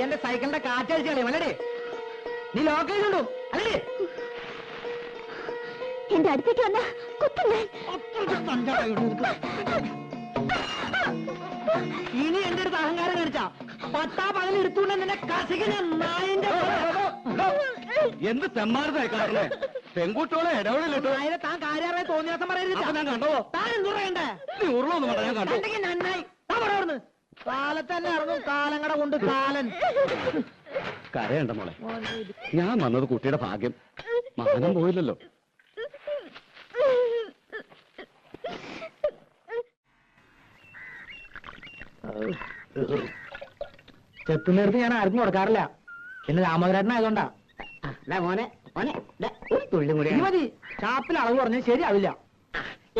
എന്റെ സൈക്കിളിന്റെ കാറ്റടിച്ച് കളയും അല്ലേ? നീ ലോക്കലുണ്ടോ അല്ലേ? എന്റെ അടുത്തേക്ക് വന്ന ഇനി എന്റെ അടുത്ത് അഹങ്കാരം കാണിച്ചാ പട്ടാ പകൽ എടുത്തുകൊണ്ട് നിന്നെ കസിക്കുന്ന നായന്റെ എന്ത് തെമ്മാരതായി കാണുന്നേ? പെൺകുട്ടികളെ ഇടപെടലിട്ടോ. അതിനെ താൻ കാര്യമായി തോന്നിയാസം പറയരുത്. ഞാൻ കണ്ടോ? താൻ എന്തു പറയണ്ടേ? നീ ഉരുളൊന്നും വേണ്ട, ഞാൻ കണ്ടു. നന്നായി. താൻ പറയന്ന് കാലത്തന്നെ ഇറങ്ങും കാലങ്ങട കൊണ്ട് കാലൻ. കരയണ്ട മോളെ, ഞാൻ വന്നത് കുട്ടിയുടെ ഭാഗ്യം. മാനം പോയില്ലല്ലോ. ചെത്തുന്നേരത്ത് ഞാൻ ആർക്കും കൊടുക്കാറില്ല. പിന്നെ രാമകരാട്ടനായതുകൊണ്ടാ. മോനെ മോനെ ഒരു തുള്ളിയും കൂടി മതി. ഷാപ്പിൽ അളവ് പറഞ്ഞാൽ ശരിയാവില്ല.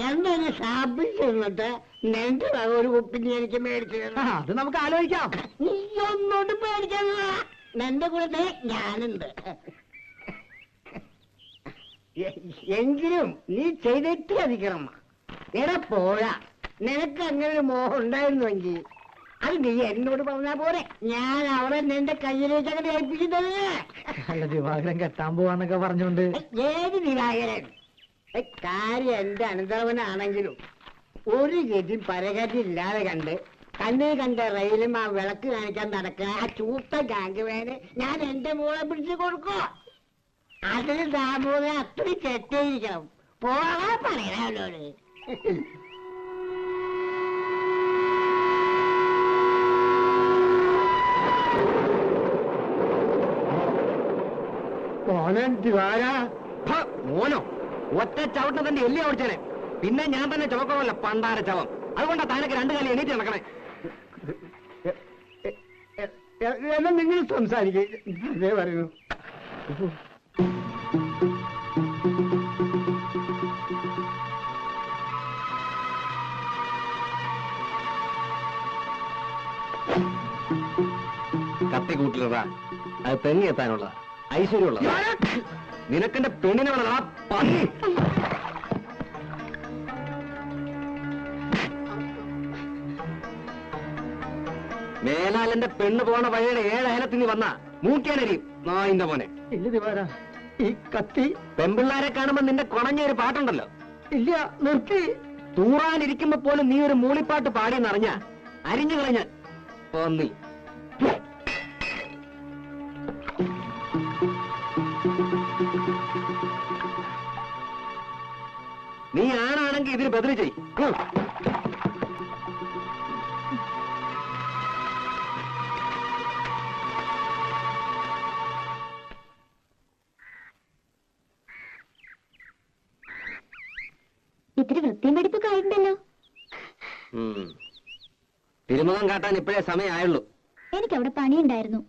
എന്തൊരു ഷാപ്പിൽ ചെന്നിട്ട് നിന്റെ ഒരു കുപ്പിന് എനിക്ക് മേടിച്ചു. അത് നമുക്ക് ആലോചിക്കാം. നീ ഒന്നോട്ട് പേടിക്കണ്ട, നിന്റെ കൂടെ ഞാനുണ്ട്. എങ്കിലും നീ ചെയ്തിട്ട് അധികം എടാ പോരാ. നിനക്ക് അങ്ങനെ ഒരു മോഹം ഉണ്ടായിരുന്നുവെങ്കിൽ അത് നീ എന്നോട് പറഞ്ഞാ പോരെ. ഞാൻ അവിടെ നിന്റെ കയ്യിലേക്ക് അങ്ങനെ ഏൽപ്പിക്കുന്നത്. അല്ല, ദിവാകരൻ കെട്ടാൻ പോവാന്നൊക്കെ പറഞ്ഞോണ്ട്. ഏത് ദിവാകരൻ? കാര്യം എന്റെ അനന്തരവനാണെങ്കിലും ഒരു ഗതി പരകതി ഇല്ലാതെ കണ്ട് കണ്ണിൽ കണ്ട റെയിലും ആ വിളക്ക് കാണിക്കാൻ നടക്കുന്ന ആ ചൂത്ത ഗാംഗുവേന് ഞാൻ എന്റെ മോളെ പിടിച്ചു കൊടുക്കോ? അതിന് ദാമോദരൻ അത്രയും കെട്ടിയിരിക്കണം. പോകാൻ പറയണല്ലോട്. മോനോ ഒറ്റ ചവിട്ടിന് തന്നെ എല്ലി ഓടിച്ചേനെ. പിന്നെ ഞാൻ തന്നെ ചുമക്കമല്ല പണ്ടാര ചവം. അതുകൊണ്ടാ താനൊക്കെ രണ്ടു കാലം എണീറ്റ് നടക്കണേ. എന്നാ നിങ്ങൾ സംസാരിക്കേ പറയുന്നു. കത്തി കൂട്ടിലതാ അത് തെങ്ങി എത്താനുള്ള ഐശ്വര്യമുള്ള നിനക്കെന്റെ പെണ്ണിനെ വേണം. ആ പന്നി മേലാലെന്റെ പെണ്ണ് പോണ വഴിയുടെ 7 അയലത്തിന് വന്ന മൂക്കിയാനരിയും നായിന്റെ മോനെ. ഇല്ല ദിവാര, ഈ കത്തി പെമ്പിള്ളാരെ കാണുമ്പോ നിന്റെ കുണഞ്ഞൊരു പാട്ടുണ്ടല്ലോ. ഇല്ല, നിർത്തി. തൂറാനിരിക്കുമ്പോ പോലും നീ ഒരു മൂളിപ്പാട്ട് പാടിയെന്നറിഞ്ഞ അരിഞ്ഞു കളഞ്ഞ പന്നി. നീ ആണാണെങ്കിൽ ഇതിന് ബദല് ചെയ്. ഇത്തിരി വൃത്തിയും പഠിപ്പൊക്കെ ആയിട്ടുണ്ടല്ലോ. തിരുമുഖം കാട്ടാൻ ഇപ്പോഴേ സമയമായുള്ളൂ. എനിക്കവിടെ പണിയുണ്ടായിരുന്നു.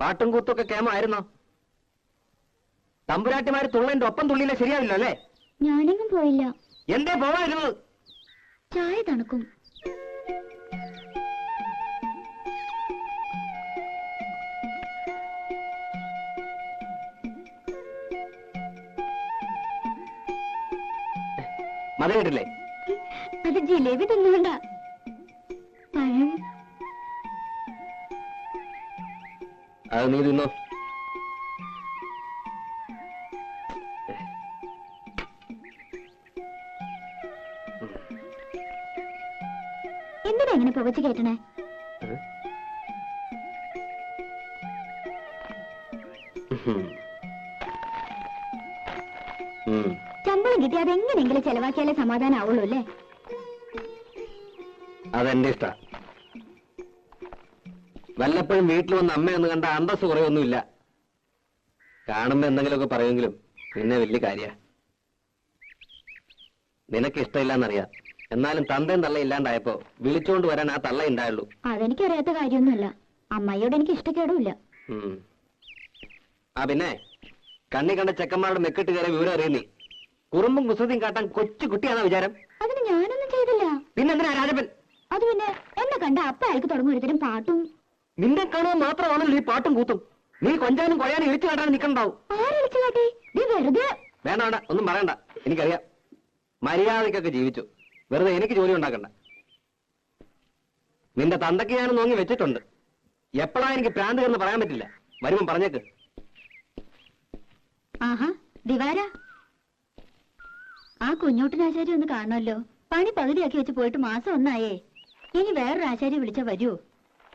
പാട്ടും കൂത്തൊക്കെ കേമായിരുന്നോ? തമ്പുരാട്ടിമാര് തുള്ളന്റെ ഒപ്പം തുള്ളിയില്ല ശരിയാവില്ല അല്ലേ? ഞാനെങ്ങും പോയില്ല. എന്തേ പോവായിരുന്നത്? ചായ തണുക്കും. മത കേട്ടില്ലേ? അത് ജിലേബി തിന്നുകൊണ്ട. പഴം അത് നീ തിന്നോ. എന്തിനാ ഇങ്ങനെ പുകച്ചു കേട്ടണേ? ശമ്പളം കിട്ടി അതെങ്ങനെയെങ്കിലും ചെലവാക്കിയാലേ സമാധാനം ആവുള്ളൂ അല്ലേ? അതെന്റെ ഇഷ്ട. വല്ലപ്പോഴും വീട്ടിൽ വന്ന് അമ്മയൊന്ന് കണ്ട അന്തസ് കുറയൊന്നുമില്ല. കാണുമ്പോ എന്തെങ്കിലുമൊക്കെ പറയുമെങ്കിലും പിന്നെ വലിയ കാര്യ. നിനക്ക് ഇഷ്ടമില്ലാന്നറിയാം. എന്നാലും തന്തയും തള്ള ഇല്ലാണ്ടായപ്പോ വിളിച്ചോണ്ട് വരാൻ ആ തള്ള ഉണ്ടായുള്ളൂ. അതെനിക്കറിയാത്ത കാര്യമൊന്നുമല്ല. അമ്മയോട് എനിക്ക് ഇഷ്ടക്കേടുമില്ല. ആ പിന്നെ കണ്ണി കണ്ട ചെക്കന്മാരുടെ മെക്കിട്ട് കയറി വിവരം അറിയുന്നീ. കുറുമ്പും കുസൃതിയും കാട്ടാൻ കൊച്ചു കുട്ടിയാണോ വിചാരം? അതിന് ഞാനൊന്നും ചെയ്തില്ല. പിന്നെന്തിനാ രാജപ്പൻ? അത് പിന്നെ എന്നെ കണ്ട അപ്പ അയാൾക്ക് തുടങ്ങും ഒരുതരം പാട്ടും. നിന്നെ കാണുക മാത്രമാണല്ലോ ഈ പാട്ടും കൂത്തും. നീ കൊഞ്ചാനും കൊഴയാനും ഇഴിച്ചു കാട്ടാൻ നിൽക്കണ്ടാവും. ആരടിച്ചു കാട്ടെ? നീ വെറുതെ. വേണ്ട വേണ്ട, ഒന്നും പറയണ്ട. എനിക്കറിയാം. മര്യാദയ്ക്കൊക്കെ ജീവിച്ചു. വെറുതെ എനിക്ക് ജോലി ഉണ്ടാക്കണ്ട. നിന്റെ തന്തയ്ക്ക് ഞാൻ നോങ്ങി വെച്ചിട്ടുണ്ട്. എപ്പോഴാ എനിക്ക് പ്രാന്ത് കയറുന്ന പറയാൻ പറ്റില്ല. വരുമ്പം പറഞ്ഞേക്ക്. ആഹാ ദിവാര, ആ കുഞ്ഞോട്ടനാചാര്യ ഒന്ന് കാണണമല്ലോ. പണി പകുതിയാക്കി വെച്ച് പോയിട്ട് മാസം ഒന്നായേ. ഇനി വേറൊരു ആചാര്യ വിളിച്ചാ വരുമോ?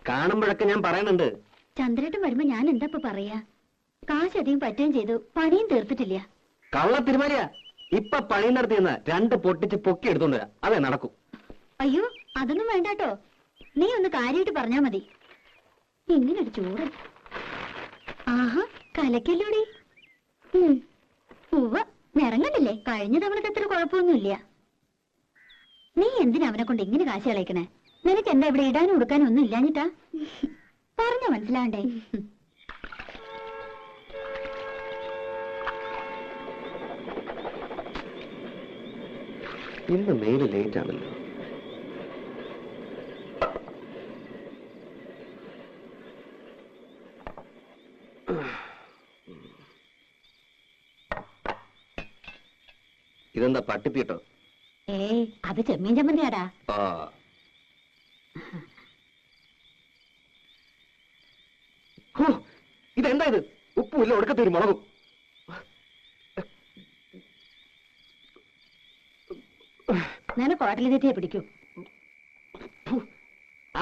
കാണുമ്പോഴൊക്കെ ഞാൻ പറയുന്നുണ്ട്. ചന്ദ്രേട്ടൻ വരുമ്പോ ഞാൻ എന്താ ഇപ്പൊ പറയാ? കാശ് അധികം പറ്റുകയും ചെയ്തു, പണിയും തീർത്തിട്ടില്ല. കള്ള തിരുമാലിയാ. ഇപ്പൊ പണി നടത്തിയെന്ന 2 പൊട്ടിച്ച് പൊക്കി എടുത്തോണ്ട് വരാം. അതേ നടക്കൂ. അയ്യോ അതൊന്നും വേണ്ടാട്ടോ. നീ ഒന്ന് കാര്യമായിട്ട് പറഞ്ഞാ മതി. ഇങ്ങനൊരു ചോറ്. ആഹാ കലക്കല്ലോടി. ഉവ്വ നിറങ്ങണ്ടില്ലേ? കഴിഞ്ഞ തവണത്തെ അത്ര കുഴപ്പമൊന്നുമില്ല. നീ എന്തിനാ അവനെ കൊണ്ട് ഇങ്ങനെ കാശ് കളയിക്കണേ? നിനക്ക് എന്താ ഇവിടെ ഇടാനും ഉടുക്കാനും ഒന്നും ഇല്ലാഞ്ഞിട്ടാ? പറഞ്ഞ മനസ്സിലാണ്ടേ? ഇന്ന് മെയിൽ ലേറ്റ് ആണല്ലോ. ഇതെന്താ പട്ടിപ്പീട്ടോ? അത് ചെമ്മീൻ ചമ്മന്തിയാടാ. ആ ഇതെന്താ ഇത്? ഉപ്പുമില്ല, ഒടുക്കത്തൊരു മുളകും. നിനക്ക് ഹോട്ടലിൽ തെറ്റിയെ പിടിക്കൂ.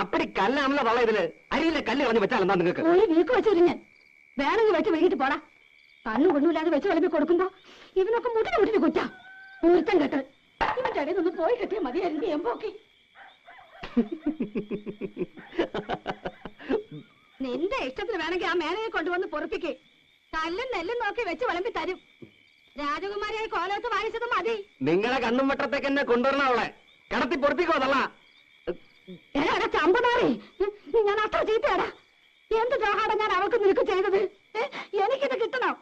അപ്പടി കല്ലാണല്ലോ തള്ള ഇതില്. അരിയിലെ കല്ല് കളഞ്ഞ് വെച്ചാൽ എന്താ നിങ്ങൾക്ക്? ഒരു വീക്ക് വെച്ചു ഞാൻ വേണമെങ്കിൽ വെച്ച് വൈകിട്ട് പോടാ. കണ്ണും കൊണ്ടുമില്ലാതെ വെച്ച് വിളമ്പി കൊടുക്കുമ്പോ ഇവനൊക്കെ മുട്ടിന് കുറ്റ മുഹൂർത്തം കേട്ട് ഇവന്റെ ഇടയിൽ നിന്ന് പോയി കിട്ടിയ മതിയായിരുന്നു. എമ്പോക്കി നിന്റെ ഇഷ്ടത്തിന് വേണമെങ്കിൽ ആ മേനയെ കൊണ്ടുവന്ന് പൊറപ്പിക്കേ. കല്ലും നെല്ലും നോക്കി വെച്ച് വിളമ്പി തരും. രാജകുമാരിയായി കോലത്ത് വായിച്ചതും മതി. നിങ്ങളെ കണ്ണും വട്ടത്തേക്ക് എന്നെ കൊണ്ടുവരണ അവളെ കടത്തി പൊറപ്പിക്കോ തള്ള. എടാ ചമ്പനാറി, ഞാൻ അത്ര ചീത്തയാടാ. എന്ത് ദ്രോഹാടാ ഞാൻ അവൾക്ക് നിനക്ക് ചെയ്തത്? എനിക്കിത് കിട്ടണം.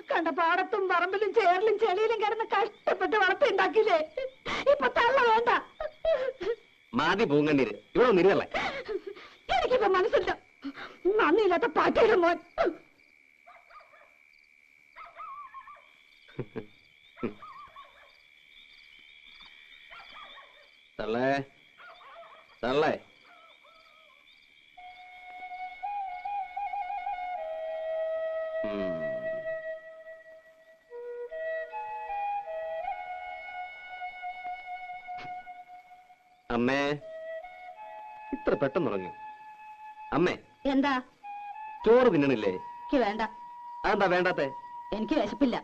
കണ്ട പാടത്തും പറമ്പിലും ചേറിലും ചെളിയിലും കിടന്ന് കഷ്ടപ്പെട്ട് വളർത്തിണ്ടാക്കിയില്ലേ? ഇപ്പൊ തള്ള വേണ്ട. മാതി പൂങ്കണ്ണീര് ഇവിടെ ഒന്നിരുന്നല്ലേ. എനിക്കിപ്പോ മനസ്സില്ല. നന്ദിയില്ലാത്ത പാറ്റയുടെ മോൻ. തള്ളേ തള്ളേ അമ്മേ, ഇത്ര പെട്ടെന്ന് തുടങ്ങി. അമ്മേ എന്താ? ചോറ് തിന്നണില്ലേ? എനിക്ക് വേണ്ട. അതെന്താ വേണ്ടാത്തെ? എനിക്ക് വിശപ്പില്ല.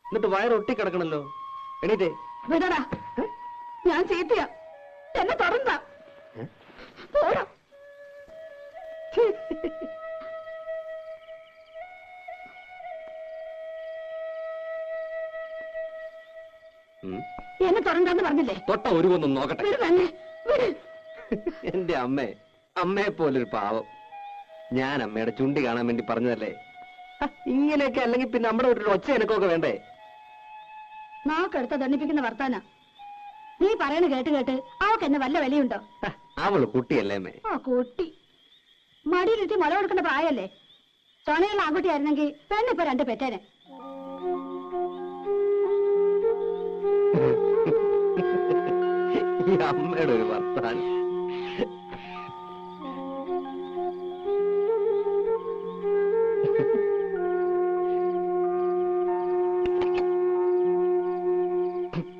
എന്നിട്ട് വയറൊട്ടിക്കിടക്കണല്ലോ. എണീറ്റേ. വിടടാ, ഞാൻ ചീത്തയാ. എന്നെ തുടർന്ന പോടാ. എന്നെ തുടർന്നാന്ന് പറഞ്ഞില്ലേ? തൊട്ട ഒരുവൊന്നും നോക്കട്ടെ. വിട് തന്നെ, വിട്. എന്റെ അമ്മേ, അമ്മയെ പോലൊരു പാവം. ഞാൻ അമ്മയുടെ ചുണ്ടി കാണാൻ വേണ്ടി പറഞ്ഞതല്ലേ. ഇങ്ങനെയൊക്കെ അല്ലെങ്കിൽ പിന്നെ നമ്മുടെ വീട്ടിൽ ഒച്ച എനക്കൊക്കെ വേണ്ടേ? നാക്കെടുത്ത ദണ്ണിപ്പിക്കുന്ന വർത്താന നീ പറയണ കേട്ട് കേട്ട് അവക്ക് എന്നെ വല്ല വിലയുണ്ടോ? അവള് കുട്ടിയല്ലേ അമ്മേ. ആ കുട്ടി മടിയിലിട്ട് മുല കൊടുക്കേണ്ട പ്രായല്ലേ? ചൊണയുള്ള ആൺകുട്ടിയായിരുന്നെങ്കിൽ പെണ്ണിപ്പോ 2 പെറ്റേനെ. ഈ അമ്മയുടെ ഒരു വർത്താനം.